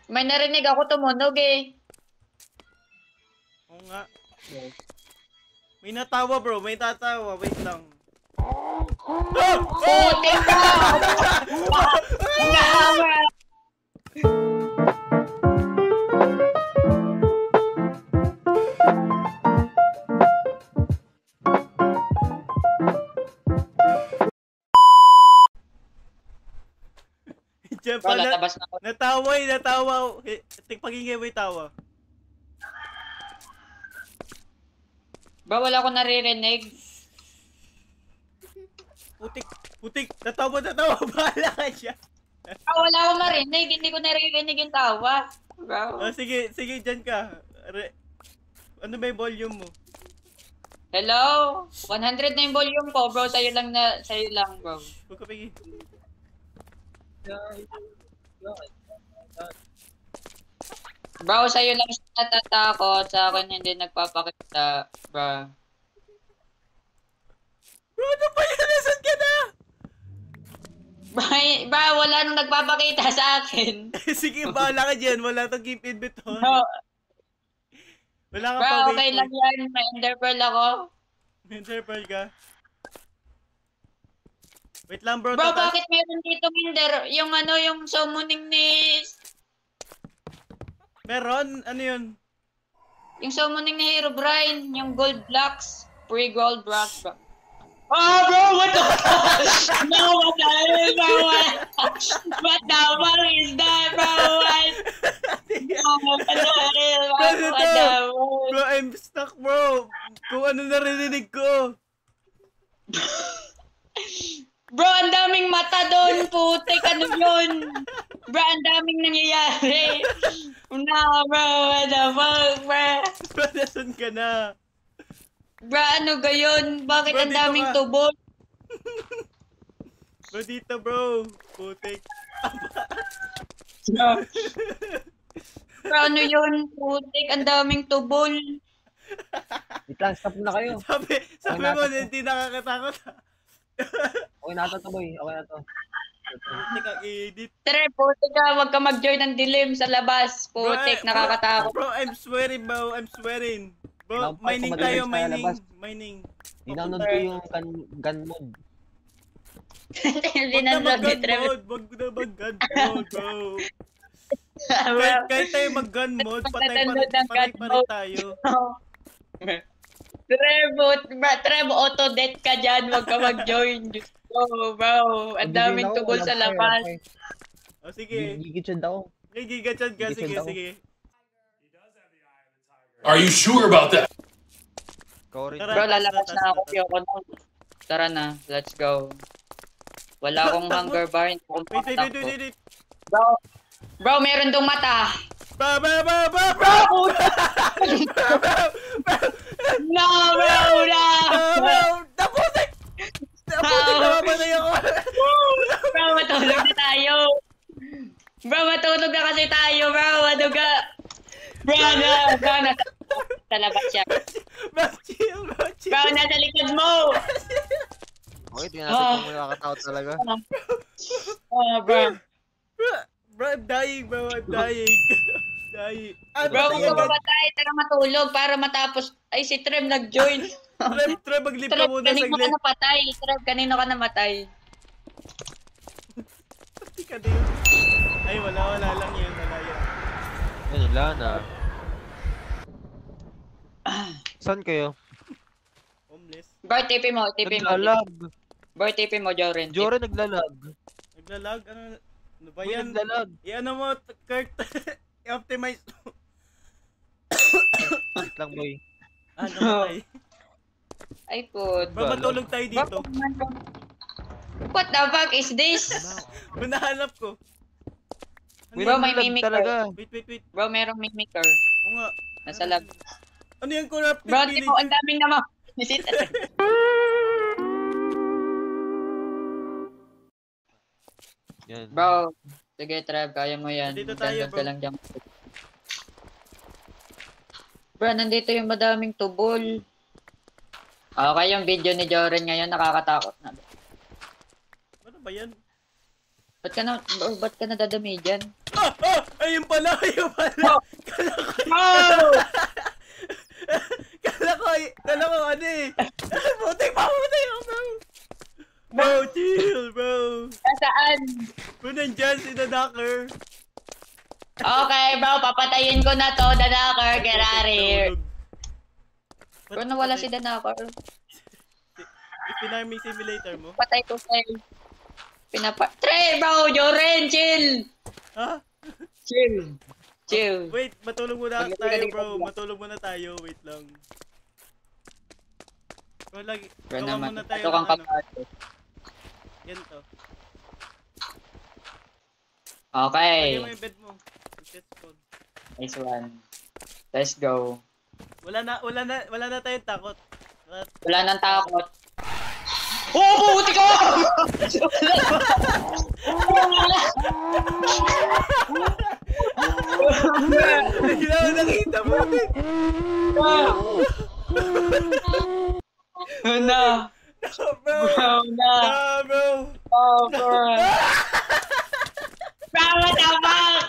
May narinig ako tumunog eh. Oo nga. May natawa bro, may tatawa. Wait lang. Puti ka! Nahawa! Diyan Bro, pa, natabas na ako. natawa eh, natawa. Pagingay mo yung tawa. Bro, wala akong naririnig. Putik, natawa, bahala ka dyan. Bro, wala akong marinig. Hindi ko naririnig yung tawa. Bro. Oh, sige, dyan ka. Ano ba yung volume mo? Hello? 100 na yung volume ko, bro. Sa'yo lang, bro. Huwag ka pigi. Bro, sa'yo lang siya natatakot. Sa akin hindi nagpapakita, bro. Bro, ano ba yan? Nasaan ka na? Bro, wala nang nagpapakita sa akin. Sige, bahala ka dyan. Wala tong keep in between. Bro, Wala ka bro, pa okay lang yan. May enderpearl ako. Enderpearl ka. Wait lang bro. Bro, bakit meron dito ender? Yung ano, yung summoning ni... Meron? Ano yun? Yung summoning ni Herobrine. Yung gold blocks. Free gold blocks, bro. Oh, bro, what the fuck? No, what the hell, bro? What the fuck is that, bro? What? No, what the hell, bro? What the fuck? Bro, I'm stuck bro. Kung ano narinig ko. Bro, ang daming mata doon, putik, ano yun? Bro, ang daming nangyayari. No, bro, what the fuck, bro? Bro, nasan ka na? Bro, ano gayon? Bakit Bro, ang dito daming ka. tubol? Bro, dito bro. Putik. Bro, ano yun, putik, ang daming tubol. Wait lang, stop na kayo. Sabi mo, hindi nakakatakot. Okay na ito, boy. Okay na to. Putik ang edit. Tre, putik ka, huwag ka mag-join ng dilim sa labas. Putik, nakakatakot. Bro, I'm swearing bro. I'm swearing. Bro, Lampas mining sa tayo, madaling sa labas. mining. Dinanood ko yung gun mode. Hindi Wag na na vlog ni mag-gun Tre. mode. Wag na mag-gun mode, bro. Bro, Kahit tayo mag-gun mode, patay Nanonood ng pa rin gun mode. tayo. Tre, auto-death ka dyan, huwag ka mag-join. Diyos ko, bro, ang daming tubol sa labas. O sige. Gigitsad ako. Gigachan ka. Sige, Gigachan ako. sige. Are you sure about that? Bro, lalabas na ako. Yoko na. Tara na, let's go. Wala akong hunger bar. Hindi akong patakbo. Wait. Bro, meron dong mata. Bro! No, bro, no! Naputik! Namamatay ako! Bro, matulog na tayo. Bro, matulog na kasi tayo, bro. Ano ka? Bro, nasa labas siya. Bro, chill. Bro, nasa likod mo. Okay, tingnan natin kung nakakatakot talaga. Oh, bro. Bro, I'm dying. Bro, kung mamatay, tara matulog para matapos. Ay, si Trem nag-join. Trem, maglip ka Trem, muna kanino ka saglit. napatay? Trem, kanino ka namatay? Pati ka din. Ay, wala lang yan. Wala yan. Ayun, wala na. Saan kayo? Homeless. Bro, TP mo. Naglalag. Bro, TP mo, Joren. Joren naglalag. Naglalag? Ano ba Boy, yan? naglalag. I-ano mo, Kurt. I-optimize mo. Wait lang, boy. Namatay. Ay, put. Bro, matulog tayo dito. What the fuck is this? Nahanap ko. Bro, may naglalag mimic talaga. Wait. Bro, merong mimicker. Oo nga. Nasa lab. Ano yung corrupted Bro, village? tipo, ang daming naman. Yan. Bro, sige, Trev, kaya mo yan. Nandito tayo, Gandang bro. ka lang dyan. Bro, nandito yung madaming tubol. Okay, yung video ni Joren ngayon, nakakatakot na. Ano ba yan? Ba't ka nadadami dyan? Ayun pala, ayun pala. Oh! Kala ko ano eh. Putik, bro. Bro, chill, bro. Nasaan? Bro, nandyan si Dadaker. Okay, bro, papatayin ko na to, Danakar, get out of here. Bro, nawala si Danakar. Pinarming simulator mo? Patay ko sa'yo. Tre, bro, Joren, chill! Ha? Chill. Wait, matulog muna tayo, bro. Matulog muna tayo, wait lang. Bro, Bro gawa naman, muna tayo ito kang ng ano. kapatid. Yan to. Okay. Lagyan mo yung bed mo. Test code. Nice one. Let's go. Wala na tayong takot. Wala nang takot. Oh, buti ka! Nakita mo. Na. Bro. Na. Bro. Oh, bro. Bro, what the fuck?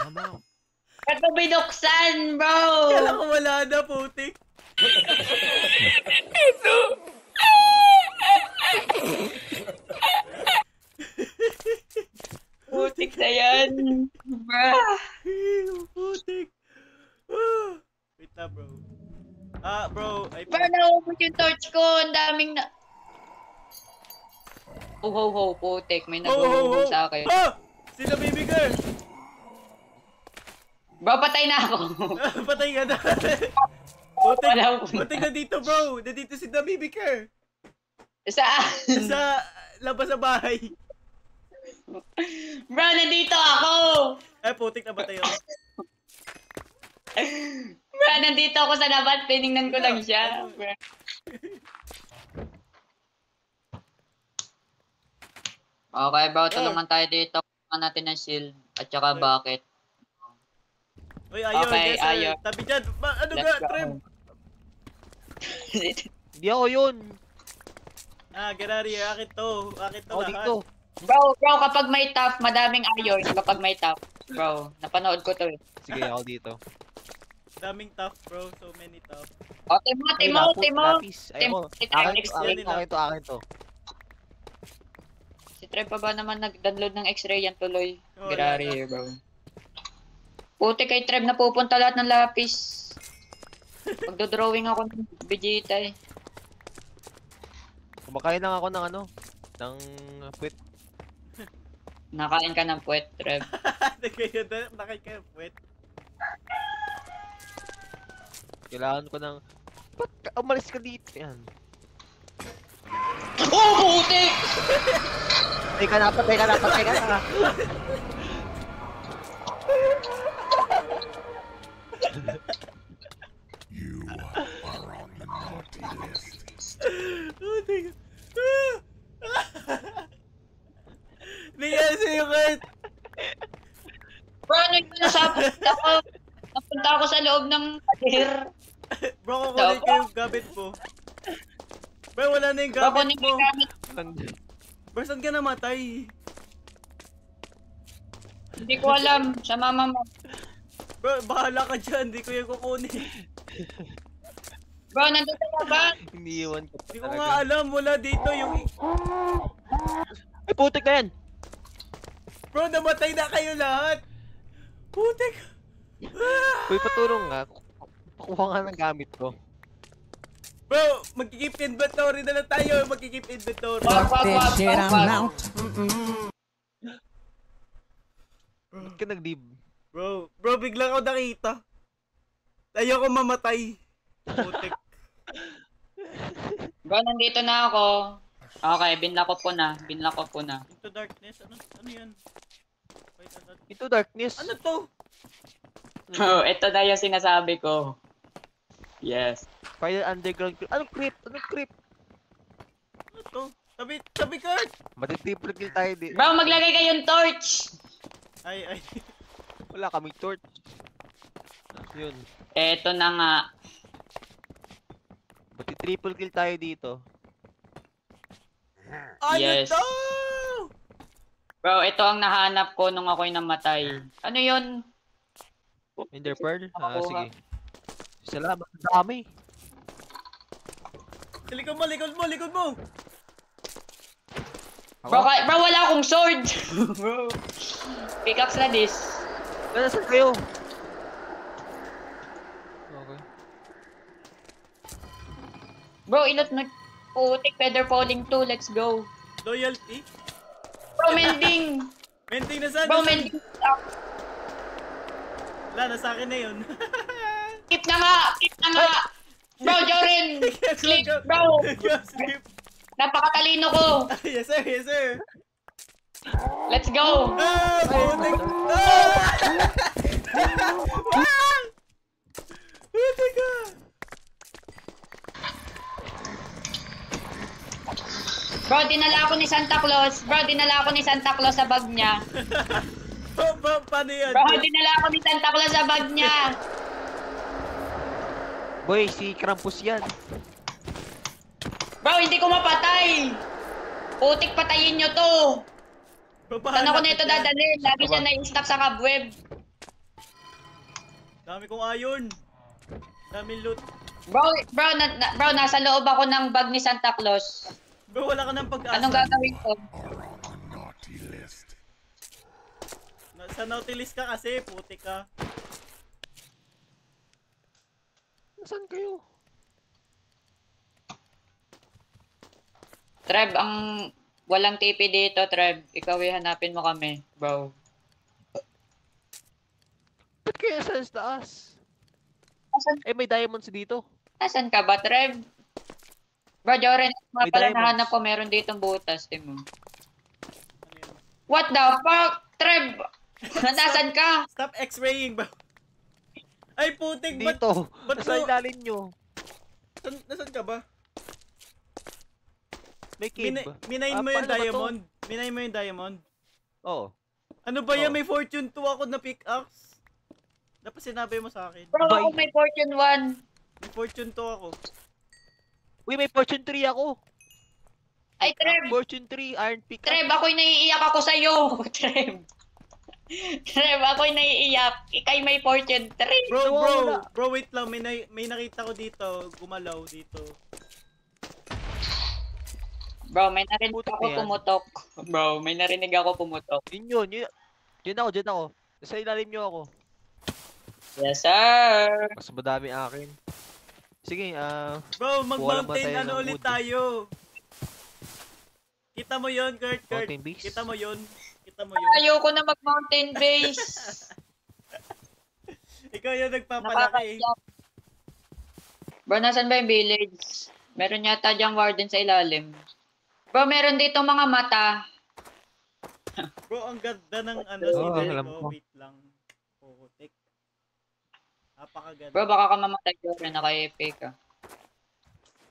Tama. Ito binuksan, bro. Kala ko wala na, putik. Putik na yan. Bro. Putik. Wait na, bro. Bro. Bro, naubos yung torch ko. Ang daming na... Ho, putik. May nag-uubo sa akin. Sino baby girl? Bro, patay na ako. Patay ka na. Putik na dito, bro. Nandito si The Baby Care. Saan? Sa labas sa bahay. Bro, nandito ako. Putik na ba tayo? Bro, nandito ako sa labas. Tinignan ko lang siya. Bro. Okay, bro. Tulungan tayo dito. Tulungan natin ng shield. At saka bucket. Uy, ayaw. Okay, yes, sir. ayaw. Tabi dyan. Ano Let's ga, go. Trev? Hindi ako yun. Gerari, akin to. Akin to Ako lahat. dito. Bro, kapag may top, madaming ayon. Kapag may top. Bro, napanood ko to eh. Sige, ako dito. Daming tough, bro. So many tough. O, Timo. Lapis. Ayoko. Akin to. Si Trev pa ba naman nag-download ng X-ray yan tuloy? Oh, Gerari yeah. here, bro. Puti kay Trev na pupunta lahat ng lapis. Magdodrawing ako ng Vegeta eh. Kumakain lang ako ng ano. Ng puwet. Nakain ka ng puwet, Trev. Nakikipwet. Kailangan ko ng... Ba't umalis ka dito? Yan. Oh, putik! Patay ka na. You are on the naughty list. Putik. Nangyari sa'yo, Kurt. Bro, napunta ako sa loob ng pader. Bro, kukunin ko yung gamit mo. Bro, wala na yung Bro, gamit kunin mo. ko yung gamit. Bro, saan ka namatay? Hindi ko alam. Sa mama mo. Bro, bahala ka dyan. Hindi ko yung kukunin. Bro, nandito ka ba? Iniiwan ko pa Hindi ko talaga. nga alam. Wala dito yung... Ay, putik na yan! Bro, namatay na kayo lahat. Putik. Uy, patulong nga. Pakuha nga ng gamit ko. Bro, magkikip inventory na lang tayo. Magkikip inventory. Wag. Ba't ka nag-leave? Bro, bigla ako nakita. Ayoko mamatay. Putik. Bro, nandito na ako. Okay, binlock ko na. Into darkness. Ano yan? Wait, ano? Ito, darkness. Ano to? Oh, ito na yung sinasabi ko. Yes. Fire underground. Anong creep? Ano to? Tabi Kurt! Mati-triple kill tayo di. Bro, maglagay kayong torch! Ay. Wala kaming torch. Yun. Eto na nga. Mati-triple kill tayo dito. Ano Yes. to? Bro, ito ang nahanap ko nung ako'y namatay. Ano yun? Ender Pearl? Ah, Nakakuha. sige. Salamat. Ang dami. Sa likod mo, likod mo, likod mo! Bro, bro, wala akong sword! Bro. Pickaxe na this. Nasaan kayo? Okay. Bro, ilot na. Putik, feather falling 2. Let's go. Loyalty? Bro, mending. Mending na saan? Bro, Nasaan? mending. Wala, nasa akin na yun. Keep na nga! Keep na nga! Bro, Jorin! Sleep, bro! Go sleep. Napakatalino ko! Yes sir, yes sir. Let's go! Ah, putik! Ah! Putik ka! Bro, dinala ako ni Santa Claus. Bro, dinala ako ni Santa Claus sa bag niya. Paano yan? Bro, dinala ako ni Santa Claus sa bag niya. Boy, si Krampus yan. Bro, hindi ko mapatay. Putik, patayin nyo to. Saan ako nito dadalhin? Lagi siya na-stuck sa cobweb. Dami kong iron. Daming loot. Bro, nasa loob ako ng bag ni Santa Claus. Bro, wala ka ng pag-asa. Anong gagawin ko? Are on a naughty list. Sa Nautilus ka kasi, putik ka. Nasaan kayo? Treb, ang walang TP dito, Treb. Ikaw hanapin mo kami, bro. Ba't kayo sa taas? Asan, Eh, may diamonds dito. asan ka ba, Treb? Bro, Joren, mga May pala diamonds. nahanap ko, meron ditong butas, Timo. Ano yun? What the fuck, Treb? Nasaan ka? Stop x-raying, bro. Ay, putik, ba't Dito. ba't Nasa mo- ilalim nyo. Nasaan ka ba? May cave. Minain Ah, mo yung paano ba to? diamond. Minain mo yung diamond. Oo. Ano ba yan? Oh. May fortune 2 ako na pickaxe. Dapat sinabi mo sa akin. Bro, Bye. ako may Fortune 1. May fortune 2 ako. Uy, may Fortune 3 ako. Ay, Treb. Fortune 3, Iron Pick. Treb, ako'y naiiyak ako sa'yo. Treb. Treb, ako'y naiiyak. Ikay may Fortune 3. Bro, wait lang. May nakita ko dito. Gumalaw dito. Bro, may narinig Putik ako na yan. pumutok. Bro, may narinig ako pumutok. Yun. Dyan ako. Nasa ilalim nyo ako. Yes, sir. Mas madami akin. Sige, Bro, Walang mag-mountain matay ng ano ulit wood. tayo. Kita mo yun, Kurt. Mountain base? Kita mo yun. Kita mo yun. Ayoko na mag-mountain base. Ikaw yung nagpapalaki. Nakakayak. Bro, nasan ba yung village? Meron yata diyang warden sa ilalim. Bro, meron dito mga mata. Bro, ang ganda ng ano Oo, si alam Delco. ko. Wait lang. Putik. Napakaganda. Bro, baka ka mamatay ko rin. Naka-epic ka.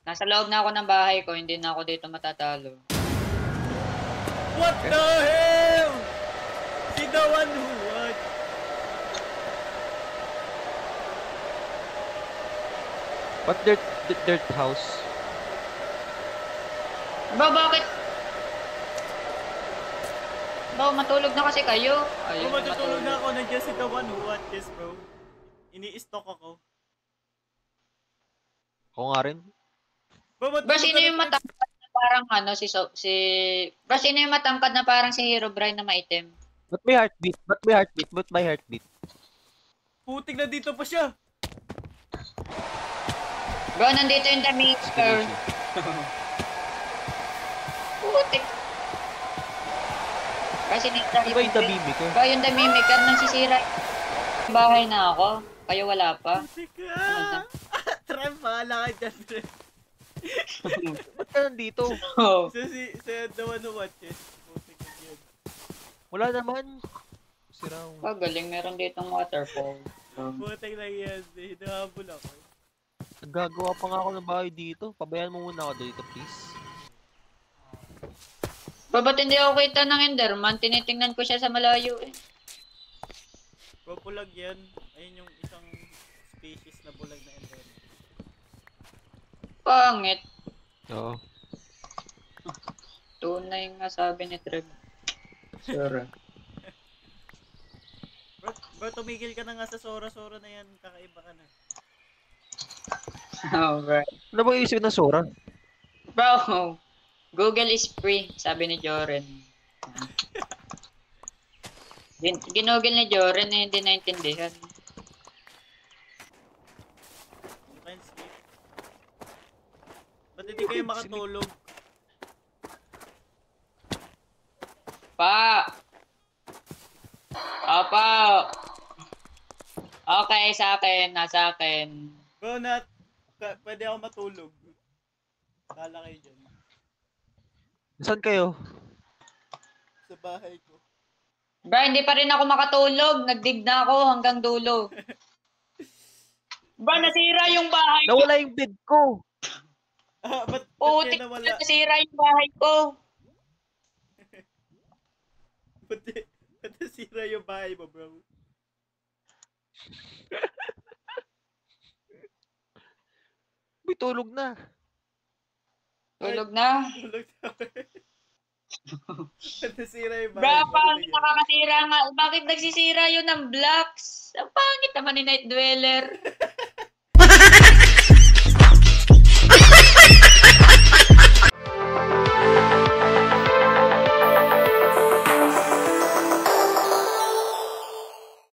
Nasa loob na ako ng bahay ko. Hindi na ako dito matatalo. What the hell? Si the one who what? what dirt house? Bro, bakit? Bro, matulog na kasi kayo. Bro, Ayun, matutulog na ako. Nandiyan si the one who what this, bro. Ini-stalk ako. Ako nga rin. Bro, Bro, sino yung matangkad na parang ano, Bro, sino yung matangkad na parang si Herobrine na maitim? Ba't may heartbeat? Ba't may heartbeat? Putik na dito pa siya. Bro, nandito yung The Maker. Putik. Kasi Ano ba yung tabibi ko? Bro, yung The Maker nang sisira. Bahay na ako. Kayo wala pa. Putik Ano ka. Try, bahala ka dyan, Try. Ba't ka nandito? Oh. Si the one who watches. Putik na yun. Wala naman. Sira ako. Galing, meron ditong waterfall. Putik lang yan. Hinahabol ako. Naggagawa pa nga ako ng bahay dito. Pabayaan mo muna ako dito, please. Bro, ba't hindi ako kita ng Enderman? Tinitingnan ko siya sa malayo eh. Bro, bulag yan. Ayun yung isang species na bulag na ender. Sure. Bro, tumigil ka na nga sa Sora-Sora na yan. Kakaiba ka na. Oh, bro. Ano bang isip ng Sora? Bro, Google is free, sabi ni Joren. Ginugol ni Joren eh, hindi naintindihan. You can sleep. Ba't hindi kayo makatulog? Pa! Opo! Okay, sa akin, nasa akin. Bro, pwede ako matulog. Kala kayo dyan. Saan kayo? Sa bahay ko. Bro, hindi pa rin ako makatulog. Nagdig na ako hanggang dulo. Bro, nasira yung bahay ko. Nawala yung bed ko. Ba't Putik yan na nawala? nasira yung bahay ko. Ba't nasira yung bahay mo, bro? May tulog na. Tulog na. Tulog na. Ba't nasira yung Bro, bahay mo? pangit nakakasira nga. Bakit nagsisira yun ng blocks? Ang pangit naman ni Night Dweller.